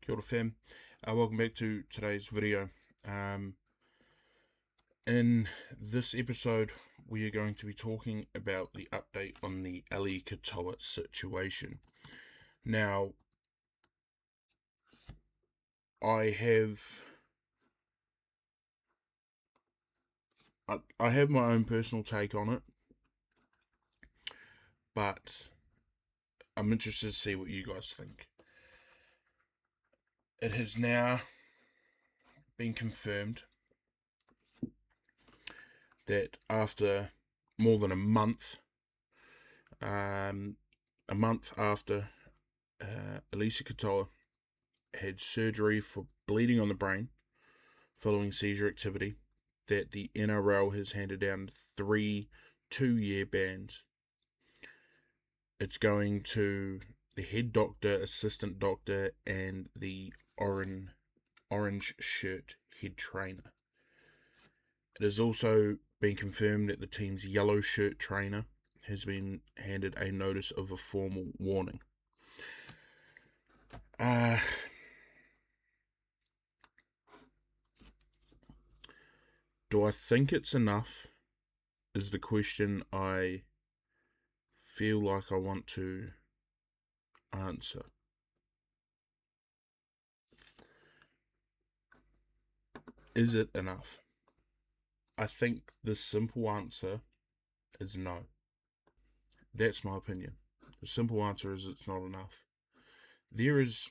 Kia ora fam. Welcome back to today's video. In this episode, we are going to be talking about the update on the Eli Katoa situation. Now, I have my own personal take on it, but I'm interested to see what you guys think. It has now been confirmed that after more than a month after Eli Katoa had surgery for bleeding on the brain following seizure activity, that the NRL has handed down 3 2-year bans. It's going to the head doctor, assistant doctor, and the orange shirt head trainer. It has also been confirmed that the team's yellow shirt trainer has been handed a notice of a formal warning. Do I think it's enough is the question I feel like I want to answer. Is it enough? I think the simple answer is no. That's my opinion. The simple answer is it's not enough. There is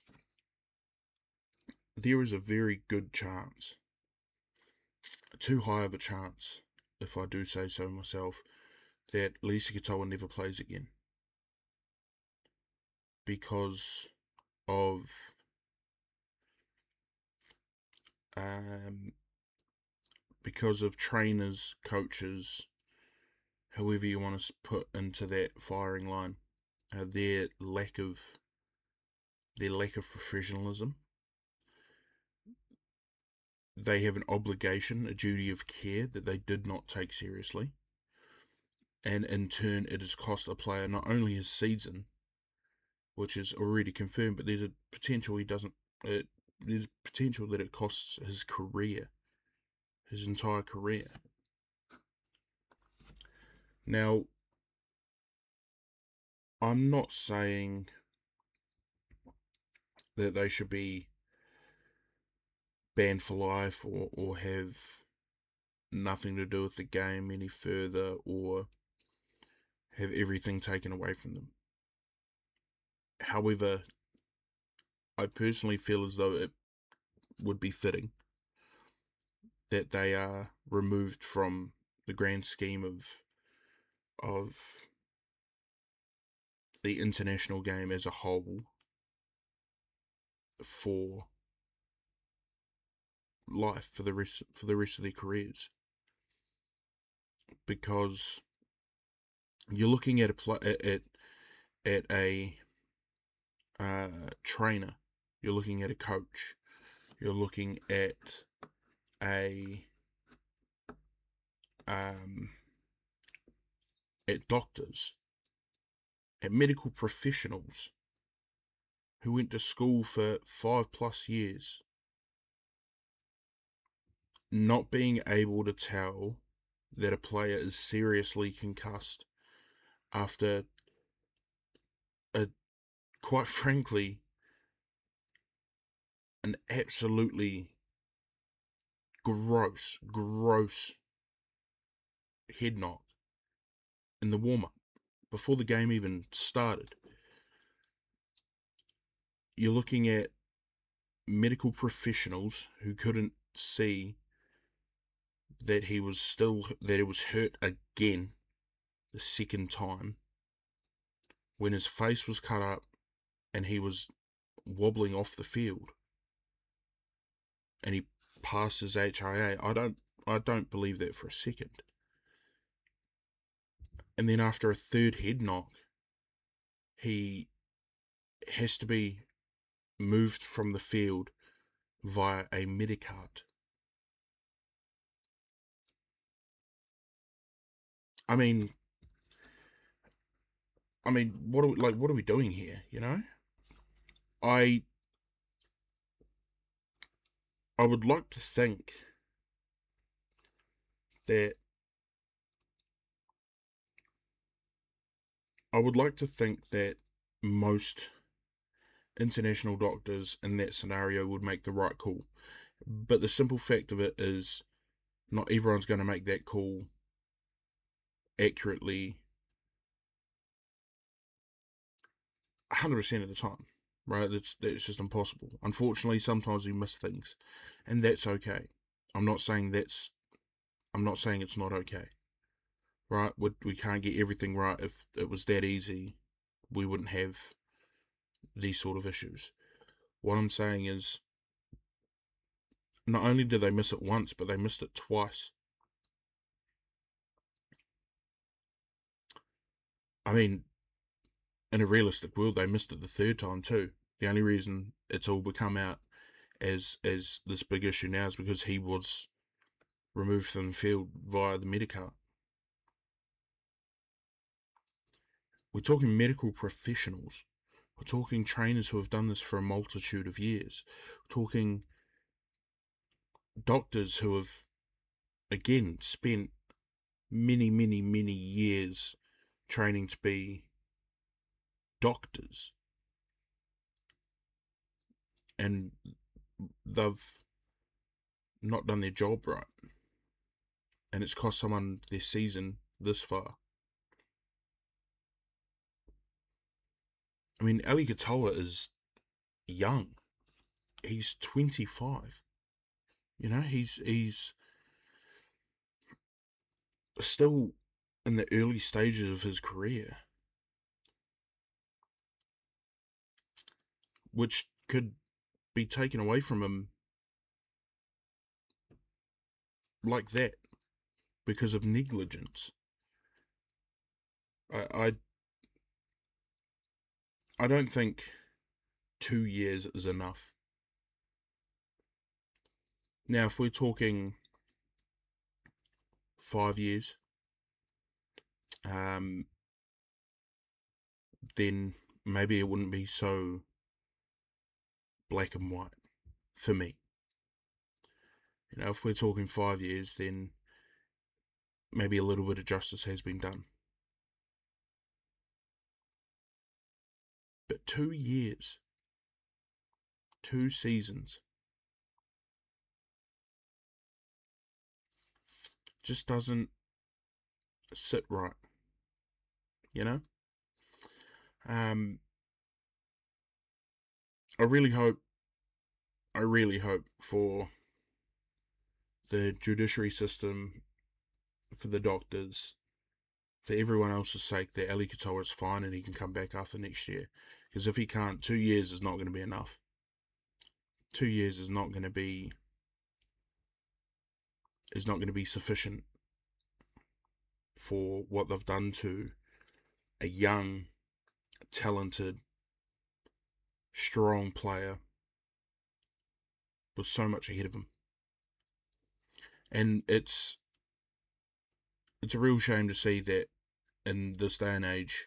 a very good chance, too high of a chance, if I do say so myself, that Eli Katoa never plays again. Because of trainers, coaches, however you want to put into that firing line, their lack of professionalism. They have an obligation, a duty of care that they did not take seriously, and in turn it has cost a player not only his season, which is already confirmed, but there's a potential there's potential that it costs his career, his entire career. Now, I'm not saying that they should be banned for life or have nothing to do with the game any further or have everything taken away from them. However, I personally feel as though it would be fitting that they are removed from the grand scheme of the international game as a whole for life, for the rest of their careers, because you're looking at a trainer, you're looking at a coach, you're looking at at doctors, at medical professionals who went to school for 5+ years, not being able to tell that a player is seriously concussed after quite frankly, an absolutely gross head knock in the warm-up before the game even started. You're looking at medical professionals who couldn't see that it was hurt again the second time when his face was cut up and he was wobbling off the field and he passed his HIA. I don't believe that for a second. And then after a third head knock, he has to be moved from the field via a medicart. I mean, what are we doing here? You know, I I would like to think that most international doctors in that scenario would make the right call. But the simple fact of it is, not everyone's going to make that call accurately 100% of the time, right? That's just impossible. Unfortunately, sometimes we miss things, and that's okay. I'm not saying it's not okay, right? We can't get everything right. If it was that easy, we wouldn't have these sort of issues. What I'm saying is, not only did they miss it once, but they missed it twice. I mean, in a realistic world, they missed it the third time too. The only reason it's all become out as this big issue now is because he was removed from the field via the Medicare. We're talking medical professionals. We're talking trainers who have done this for a multitude of years. We're talking doctors who have, again, spent many, many, many years training to be doctors. And they've not done their job right. And it's cost someone their season this far. I mean, Eli Katoa is young. He's 25. You know, he's still in the early stages of his career, which could be taken away from him like that because of negligence. I don't think 2 years is enough. Now, if we're talking 5 years, then maybe it wouldn't be so black and white for me. You know, if we're talking 5 years, then maybe a little bit of justice has been done. But 2 years, 2 seasons, just doesn't sit right, you know? I really hope for the judiciary system, for the doctors, for everyone else's sake, that Eli Katoa is fine and he can come back after next year. Because if he can't, 2 years is not going to be enough. 2 years is not going to be sufficient for what they've done to a young, talented, strong player with so much ahead of him. And it's a real shame to see that in this day and age,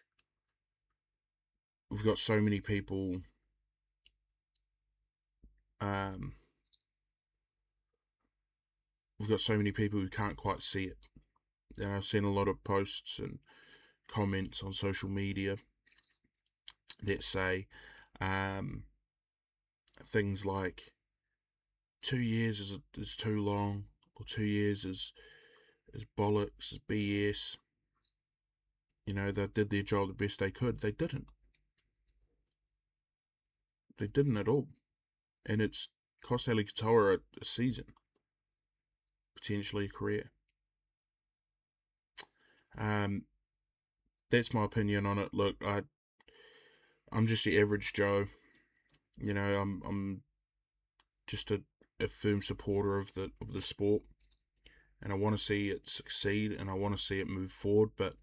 we've got so many people who can't quite see it. And I've seen a lot of posts and comments on social media that say things like 2 years is too long, or 2 years is bollocks, is BS. You know, they did their job the best they could. They didn't. They didn't at all. And it's cost Eli Katoa a season, potentially a career. That's my opinion on it. Look, I'm just the average Joe. You know, I'm just a firm supporter of the sport, and I want to see it succeed, and I want to see it move forward. But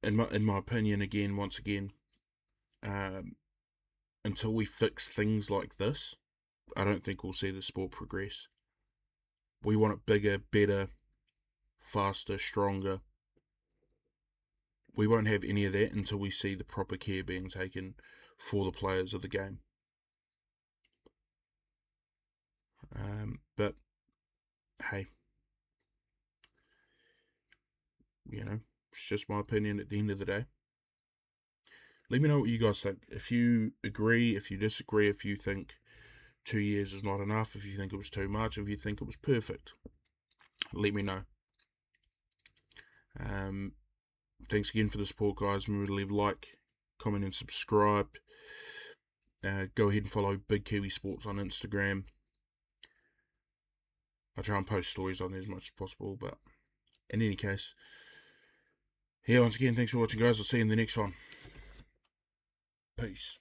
in my opinion, once again, until we fix things like this, I don't think we'll see the sport progress. We want it bigger, better, faster, stronger. We won't have any of that until we see the proper care being taken for the players of the game. But hey, it's just my opinion at the end of the day. Let me know what you guys think. If you agree, if you disagree, if you think 2 years is not enough, if you think it was too much, if you think it was perfect, let me know. Thanks again for the support, guys. Remember to leave a like, comment, and subscribe. Go ahead and follow BKSports on Instagram. I try and post stories on there as much as possible, but in any case, once again, thanks for watching, guys. I'll see you in the next one. Peace.